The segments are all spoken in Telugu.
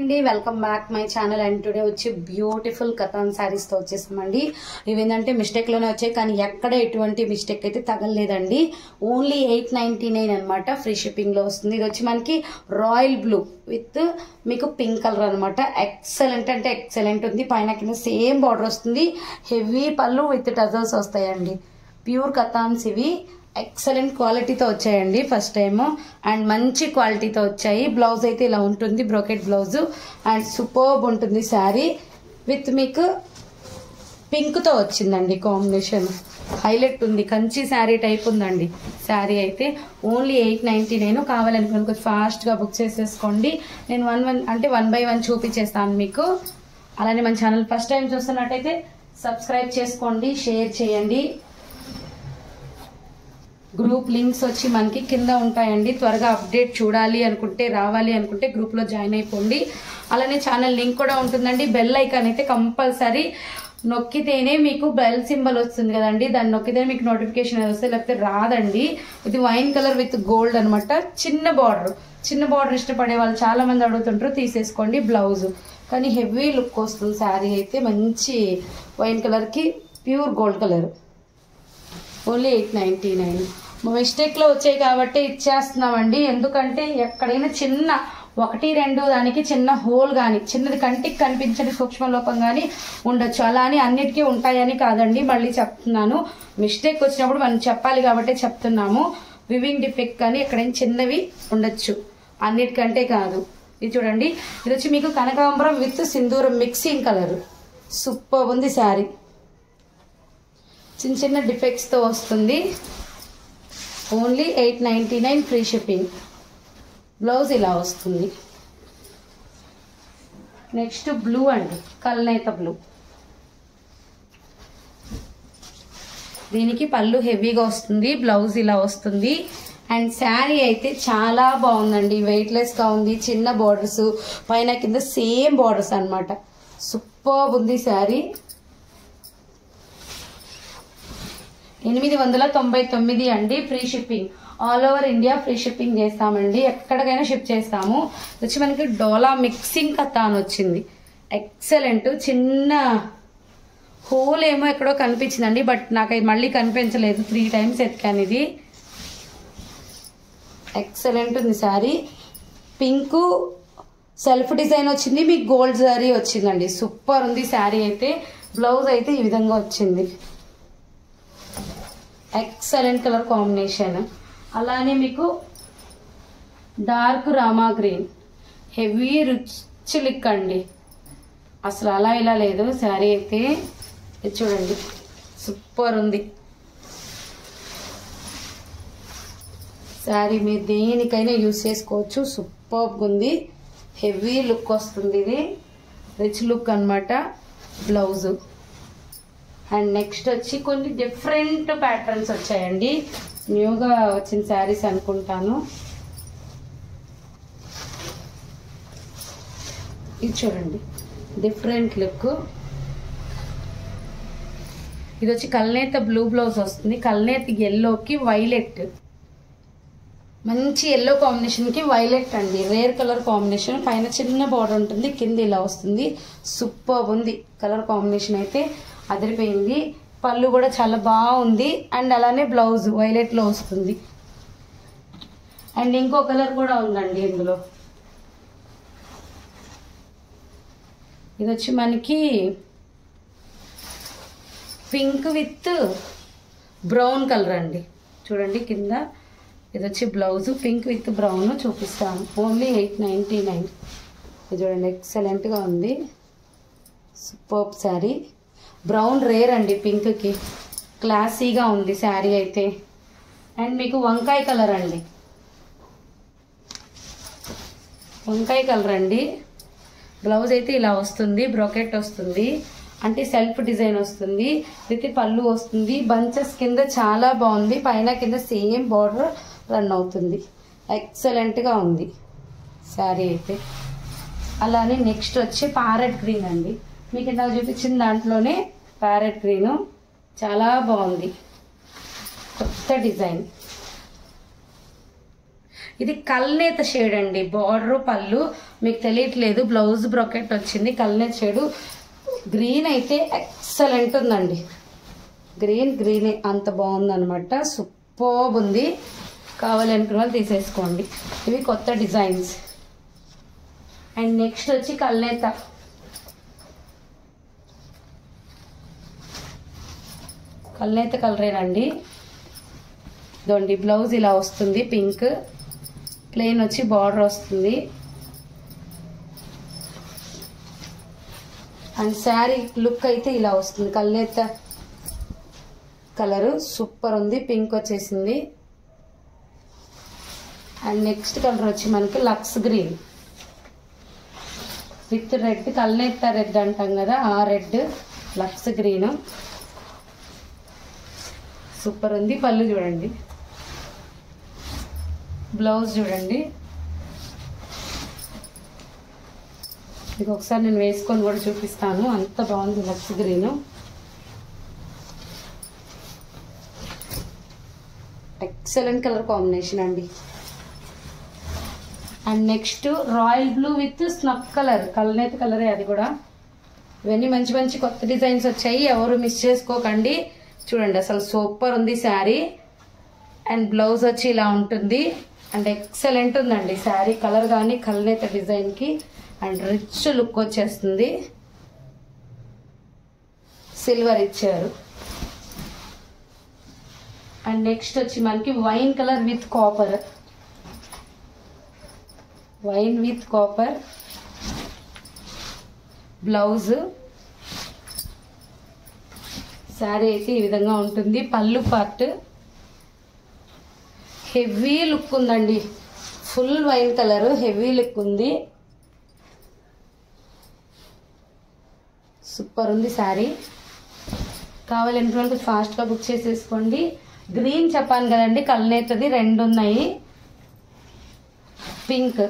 అండి welcome back my channel. And today వచ్చి బ్యూటిఫుల్ కథాన్ శారీస్ తో వచ్చేసామండి. ఇవేంటంటే మిస్టేక్ లోనే వచ్చాయి, కానీ ఎక్కడ ఎటువంటి మిస్టేక్ అయితే తగలలేదండి. ఓన్లీ 899 అనమాట. ఫ్రీ షిప్పింగ్ లో వస్తుంది. ఇది వచ్చి మనకి రాయల్ బ్లూ విత్ మీకు పింక్ కలర్ అనమాట. ఎక్సలెంట్ అంటే ఎక్సలెంట్ ఉంది. పైన కింద సేమ్ బార్డర్ వస్తుంది. హెవీ పళ్ళు విత్ టజల్స్ వస్తాయండి. ప్యూర్ కథాన్స్ ఇవి. ఎక్సలెంట్ క్వాలిటీతో వచ్చాయండి ఫస్ట్ టైం. అండ్ మంచి క్వాలిటీతో వచ్చాయి. బ్లౌజ్ అయితే ఇలా ఉంటుంది, బ్రోకెట్ బ్లౌజ్. అండ్ సూపర్బ్ ఉంటుంది శారీ. విత్ మీకు పింక్ తో వచ్చిందండి కాంబినేషన్. హైలైట్ ఉంది. కంచి శారీ టైప్ ఉందండి శారీ అయితే. ఓన్లీ 899. కావాలనుకుని కొంచెం ఫాస్ట్ గా బుక్ చేసేసుకోండి. నేను వన్ బై వన్ చూపించేస్తాను మీకు. అలానే మన ఛానల్ ఫస్ట్ టైం చూస్తున్నట్టయితే సబ్స్క్రైబ్ చేసుకోండి, షేర్ చేయండి. గ్రూప్ లింక్స్ వచ్చి మనకి కింద ఉంటాయండి. త్వరగా అప్డేట్ చూడాలి అనుకుంటే, రావాలి అనుకుంటే గ్రూప్ లో జాయిన్ అయిపోండి. అలానే ఛానల్ లింక్ కూడా ఉంటుందండి. బెల్ ఐకాన్ అయితే కంపల్సరీ నొక్కితేనే మీకు బెల్ సింబల్ వస్తుంది కదండి, దాన్ని నొక్కితేనే మీకు నోటిఫికేషన్ వస్తుంది, లేకపోతే రాదండి. ఇది వైన్ కలర్ విత్ గోల్డ్ అనమాట. చిన్న బార్డర్ ఇష్టపడే వాళ్ళు చాలా మంది అడుగుతుంటారు, తీసేసుకోండి. బ్లౌజ్ కానీ హెవీ లుక్ వస్తుంది శారీ అయితే. మంచి వైన్ కలర్ కి pure gold colour. Only 899. Mistake లో వచ్చాయి కాబట్టి ఇచ్చేస్తున్నామండి. ఎందుకంటే ఎక్కడైనా చిన్న 1-2 దానికి చిన్న హోల్ గాని, చిన్నది కంటికి కనిపించని సూక్ష్మ లోపం గాని ఉండొచ్చు. అలా అని అన్నిటికీ ఉంటాయని కాదండి, మళ్ళీ చెప్తున్నాను. మిస్టేక్ వచ్చినప్పుడు మనం చెప్పాలి కాబట్టి చెప్తున్నాము. వివింగ్ డిఫెక్ట్ కానీ ఎక్కడైనా చిన్నవి ఉండొచ్చు, అన్నిటికంటే కాదు. ఇది చూడండి, ఇది వచ్చి మీకు కనకాంబరం with Sindhooram mixing colour. Super ఉంది శారీ. చిన్న చిన్న డిఫెక్ట్స్ తో వస్తుంది. Only 899 free shipping. బ్లౌజ్ ఇలా వస్తుంది. నెక్స్ట్ బ్లూ అండి, కల్నేత బ్లూ. దీనికి పళ్ళు హెవీగా వస్తుంది, బ్లౌజ్ ఇలా వస్తుంది. అండ్ శారీ అయితే చాలా బాగుందండి. వెయిట్లెస్ గా ఉంది. చిన్న బార్డర్స్, పైన కింద సేమ్ బార్డర్స్ అనమాట. సూపర్ ఉంది శారీ. 899 అండి. Free shipping. All over India free shipping చేస్తామండి. ఎక్కడికైనా షిప్ చేస్తాము. వచ్చి మనకి డోలా మిక్సింగ్ కథాన్ వచ్చింది. ఎక్సలెంట్. చిన్న హోల్ ఏమో ఎక్కడో కనిపించిందండి, బట్ నాకు మళ్ళీ కనిపించలేదు. 3 టైమ్స్ ఎత్తుకాను ఇది. ఎక్సలెంట్ ఉంది శారీ. పింక్ సెల్ఫ్ డిజైన్ వచ్చింది, మీకు గోల్డ్ జరీ వచ్చిందండి. సూపర్ ఉంది శారీ అయితే. బ్లౌజ్ అయితే ఈ విధంగా వచ్చింది. Excellent colour combination. అలానే మీకు dark Rama green, heavy rich look అండి. అసలు అలా ఇలా లేదు శారీ అయితే. ఇది చూడండి, సూపర్ ఉంది శారీ. మీరు దేనికైనా యూజ్ చేసుకోవచ్చు. సూపర్ ఉంది. హెవీ లుక్ వస్తుంది. ఇది రిచ్ లుక్ అనమాట. బ్లౌజ్. అండ్ నెక్స్ట్ వచ్చి కొన్ని డిఫరెంట్ ప్యాటర్న్స్ వచ్చాయండి. న్యూగా వచ్చిన శారీస్ అనుకుంటాను. ఇది చూడండి, డిఫరెంట్ లుక్. ఇది వచ్చి కల్నేత బ్లూ బ్లౌజ్ వస్తుంది. కల్నేత ఎల్లోకి వైలెట్, మంచి ఎల్లో కాంబినేషన్ కి వైలెట్ అండి. Rare colour combination. పైన చిన్న బార్డర్ ఉంటుంది, కింద ఇలా వస్తుంది. సూపర్ ఉంది కలర్ కాంబినేషన్ అయితే. అదిరిపోయింది. పళ్ళు కూడా చాలా బాగుంది. అండ్ అలానే బ్లౌజ్ వైలెట్ లో వస్తుంది. అండ్ ఇంకో కలర్ కూడా ఉందండి ఇందులో. ఇది వచ్చి మనకి పింక్ విత్ బ్రౌన్ కలర్ అండి. చూడండి కింద. ఇది వచ్చి బ్లౌజ్ పింక్ విత్ బ్రౌన్ చూపిస్తాను. ఓన్లీ 899. ఇది చూడండి, ఎక్సలెంట్ గా ఉంది. సూపర్ శారీ. బ్రౌన్ రేర్ అండి పింక్ కి. క్లాసీగా ఉంది శారీ అయితే. అండ్ మీకు వంకాయ కలర్ అండి. వంకాయ కలర్ అండి. బ్లౌజ్ అయితే ఇలా వస్తుంది, బ్రోకెట్ వస్తుంది. అంటే సెల్ఫ్ డిజైన్ వస్తుంది. విత్ పళ్ళు వస్తుంది. బంచెస్ కింద చాలా బాగుంది. పైన కింద సేమ్ బార్డర్ రన్ అవుతుంది. ఎక్సలెంట్ గా ఉంది శారీ అయితే. అలానే నెక్స్ట్ వచ్చి ప్యారెట్ గ్రీన్ అండి. మీకు ఇందాక చూపించిన దాంట్లోనే ప్యారెట్ గ్రీన్ చాలా బాగుంది. కొత్త డిజైన్. ఇది కల్నేత షేడ్ అండి. బార్డర్ పళ్ళు మీకు తెలియట్లేదు, బ్లౌజ్ బ్రొకెట్ వచ్చింది. కల్నేత షేడు గ్రీన్ అయితే ఎక్సలెంట్ ఉందండి. గ్రీనే అంత బాగుందనమాట. సూపర్బ్ ఉంది. కావాలనుకున్న వాళ్ళు తీసేసుకోండి. ఇవి కొత్త డిజైన్స్. అండ్ నెక్స్ట్ వచ్చి కల్నేత. కల్నేత కలరేనండి. ఇదండి బ్లౌజ్ ఇలా వస్తుంది. పింక్ ప్లెయిన్ వచ్చి బార్డర్ వస్తుంది. అండ్ శారీ లుక్ అయితే ఇలా వస్తుంది. కల్నేత కలరు సూపర్ ఉంది. పింక్ వచ్చేసింది. అండ్ నెక్స్ట్ కలర్ వచ్చి మనకి లక్స్ గ్రీన్ విత్ రెడ్. కల్నేత రెడ్ అంటాం కదా, ఆ రెడ్ లక్స్ గ్రీన్ సూపర్ ఉంది. పళ్ళు చూడండి, బ్లౌజ్ చూడండి. మీకు ఒకసారి నేను వేసుకొని కూడా చూపిస్తాను. అంత బాగుంది లక్స్ గ్రీన్. ఎక్సలెంట్ కలర్ కాంబినేషన్ అండి. And next royal blue with snuff colour. కల్నేత కలరే అది కూడా. ఇవన్నీ మంచి మంచి కొత్త డిజైన్స్ వచ్చాయి, ఎవరు మిస్ చేసుకోకండి. చూడండి అసలు సూపర్ ఉంది శారీ. అండ్ బ్లౌజ్ వచ్చి ఇలా ఉంటుంది. అండ్ ఎక్సలెంట్ ఉందండి శారీ కలర్ కానీ కల్నేత డిజైన్కి. అండ్ రిచ్ లుక్ వచ్చేస్తుంది. సిల్వర్ ఇచ్చారు. అండ్ నెక్స్ట్ వచ్చి మనకి wine colour with copper. Wine with copper blouse. Sari అయితే ఈ విధంగా ఉంటుంది. పళ్ళు పార్ట్ హెవీ లుక్ ఉందండి. Full wine colour heavy look ఉంది. సూపర్ ఉంది శారీ. కావాలనుకున్న ఫాస్ట్గా బుక్ చేసేసుకోండి. గ్రీన్ చెప్పాను కదండి, కల్నేతది 2 ఉన్నాయి. పింక్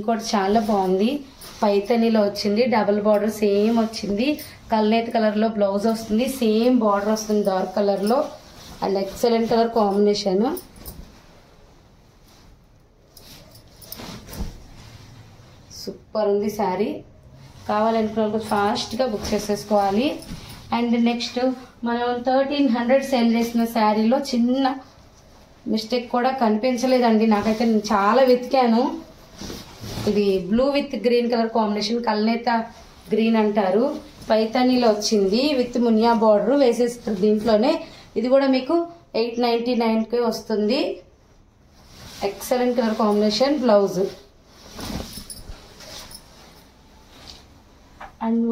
కూడా చాలా బాగుంది. పైతనీలో వచ్చింది. డబుల్ బార్డర్ సేమ్ వచ్చింది. కల్నేత కలర్లో బ్లౌజ్ వస్తుంది. సేమ్ బార్డర్ వస్తుంది డార్క్ కలర్లో. And excellent colour combination. Super ఉంది శారీ. కావాలనుకున్న వాళ్ళు ఫాస్ట్గా బుక్ చేసేసుకోవాలి. అండ్ నెక్స్ట్ మనం 1300 సేల్ చేసిన శారీలో చిన్న మిస్టేక్ కూడా కనిపించలేదండి నాకైతే. నేను చాలా వెతికాను. ఇది blue with green colour combination. కల్నేత గ్రీన్ అంటారు. పైతానీలో వచ్చింది విత్ మునియా బార్డర్ వేసేస్తారు దీంట్లోనే. ఇది కూడా మీకు 899కి వస్తుంది. Excellent colour combination. Blouse and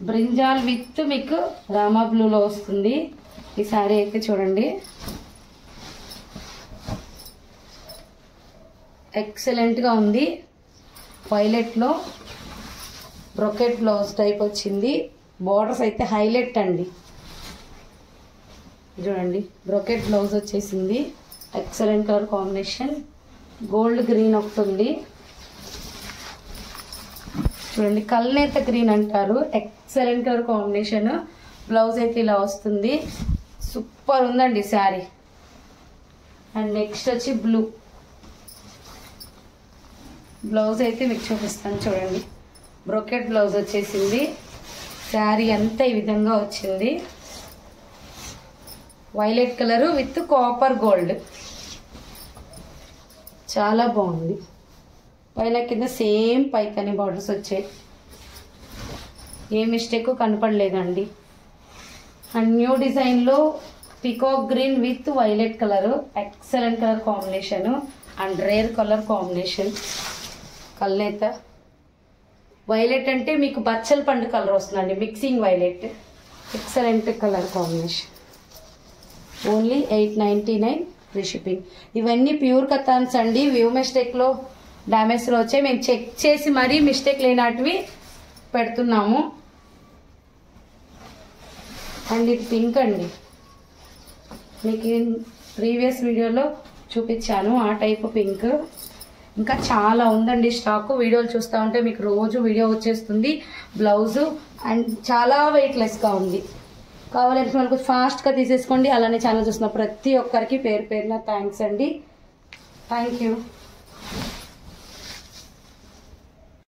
brinjal with మీకు రామా బ్లూలో వస్తుంది. ఈ శారీ అయితే చూడండి ఎక్సలెంట్గా ఉంది. వైలెట్లో బ్రొకెట్ బ్లౌజ్ టైప్ వచ్చింది. బార్డర్స్ అయితే హైలైట్ అండి. చూడండి బ్రొకెట్ బ్లౌజ్ వచ్చేసింది. Excellent colour combination. Gold green ఒకటి ఉంది. చూడండి కల్నేత గ్రీన్ అంటారు. Excellent colour combination. బ్లౌజ్ అయితే ఇలా వస్తుంది. సూపర్ ఉందండి శారీ. అండ్ నెక్స్ట్ వచ్చి బ్లూ. బ్లౌజ్ అయితే మీకు చూపిస్తాను చూడండి. బ్రొకెట్ బ్లౌజ్ వచ్చేసింది. శారీ అంతా ఈ విధంగా వచ్చింది. Violet colour with copper gold. చాలా బాగుంది. పైన కింద సేమ్ పైతని బార్డర్స్ వచ్చాయి. ఏ మిస్టేక్ కనపడలేదండి. అండ్ న్యూ డిజైన్లో peacock green with violet colour. Excellent colour combination. And rare colour combination. కల్నేత వైలెట్ అంటే మీకు బచ్చల పండు కలర్ వస్తుందండి. Mixing violet. Excellent colour combination. Only 899 free shipping. ఇవన్నీ ప్యూర్ కథాన్స్ అండి. వ్యూ మిస్టేక్లో డ్యామేజ్లో వచ్చాయి. మేము చెక్ చేసి మరీ మిస్టేక్ లేనటివి పెడుతున్నాము. అండ్ ఇది పింక్ అండి. మీకు ప్రీవియస్ వీడియోలో చూపించాను ఆ టైప్ పింక్. ఇంకా చాలా ఉందండి స్టాక్. వీడియోలు చూస్తూ ఉంటే మీకు రోజు వీడియో వచ్చేస్తుంది. బ్లౌజు అండ్ చాలా వెయిట్లెస్గా ఉంది. కావాలంటే మనకు ఫాస్ట్గా తీసేసుకోండి. అలానే ఛానల్ చూస్తున్న ప్రతి ఒక్కరికి పేరు పేరున థ్యాంక్స్ అండి. Thank you.